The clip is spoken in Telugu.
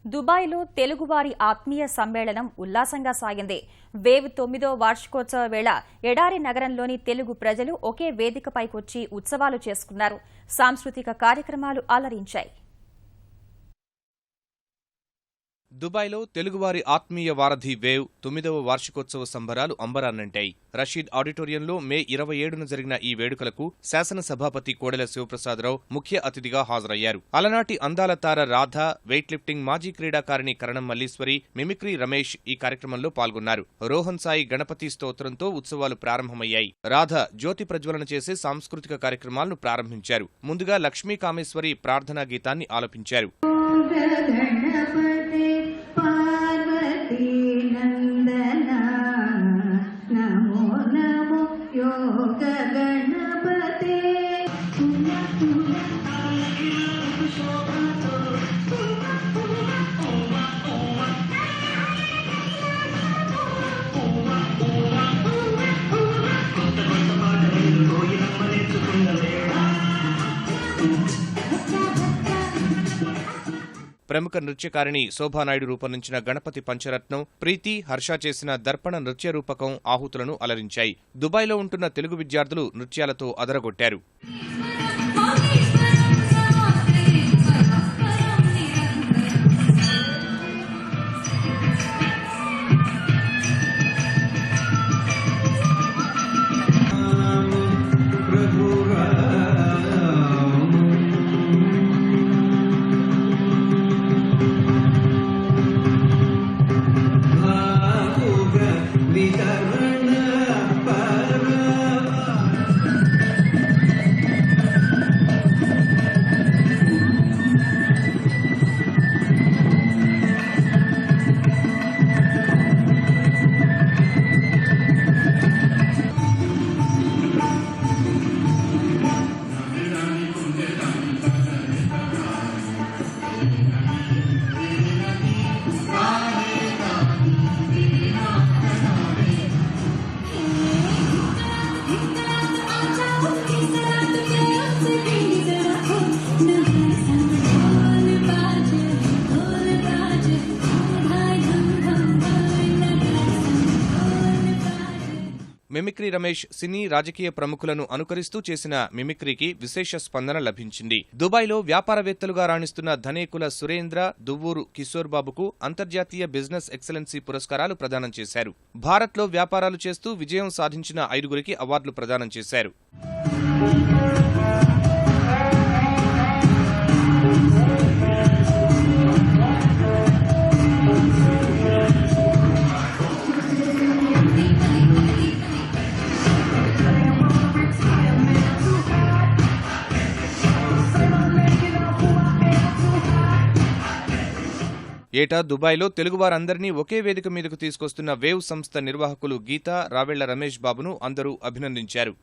దుబాయ్లో తెలుగువారి ఆత్మీయ సమ్మేళనం ఉల్లాసంగా సాగింది. వేవ్ 9వ వార్షికోత్సవ వేళ ఎడారి నగరంలోని తెలుగు ప్రజలు ఒకే వేదికపైకొచ్చి ఉత్సవాలు చేసుకున్నారు. సాంస్కృతిక కార్యక్రమాలు అలరించాయి. దుబాయ్లో తెలుగువారి ఆత్మీయ వారధి వేవ్ 9వ వార్షికోత్సవ సంబరాలు అంబరాన్నంటాయి. రషీద్ ఆడిటోరియంలో మే 27న జరిగిన ఈ వేడుకలకు శాసనసభాపతి కోడెల శివప్రసాదరావు ముఖ్య అతిథిగా హాజరయ్యారు. అలనాటి అందాల తార రాధ, వెయిట్ లిఫ్టింగ్ మాజీ క్రీడాకారిణి కరణం మల్లీశ్వరి, మిమిక్రీ రమేష్ ఈ కార్యక్రమంలో పాల్గొన్నారు. రోహన్ సాయి గణపతి స్తోత్రంతో ఉత్సవాలు ప్రారంభమయ్యాయి. రాధ జ్యోతి ప్రజ్వలన చేసే సాంస్కృతిక కార్యక్రమాలను ప్రారంభించారు. ముందుగా లక్ష్మీ కామేశ్వరి ప్రార్థనా గీతాన్ని ఆలపించారు. ప్రముఖ నృత్యకారిణి శోభానాయుడు రూపొందించిన గణపతి పంచరత్నం, ప్రీతి, హర్ష చేసిన దర్పణ నృత్య రూపకం ఆహుతులను అలరించాయి. దుబాయ్లో ఉంటున్న తెలుగు విద్యార్థులు నృత్యాలతో అదరగొట్టారు. మిమిక్రీ రమేష్ సినీ, రాజకీయ ప్రముఖులను అనుకరిస్తూ చేసిన మిమిక్రీకి విశేష స్పందన లభించింది. దుబాయ్లో వ్యాపారవేత్తలుగా రాణిస్తున్న ధనేకుల సురేంద్ర, దువ్వూరు కిశోర్ బాబుకు అంతర్జాతీయ బిజినెస్ ఎక్సలెన్సీ పురస్కారాలు ప్రదానం చేశారు. భారత్లో వ్యాపారాలు చేస్తూ విజయం సాధించిన 5గురికి అవార్డులు ప్రదానం చేశారు. ఏటా దుబాయ్లో తెలుగువారందరినీ ఒకే వేదిక మీదకు తీసుకొస్తున్న వేవ్ సంస్థ నిర్వాహకులు గీత, రావెళ్ల రమేష్ బాబును అందరూ అభినందించారు.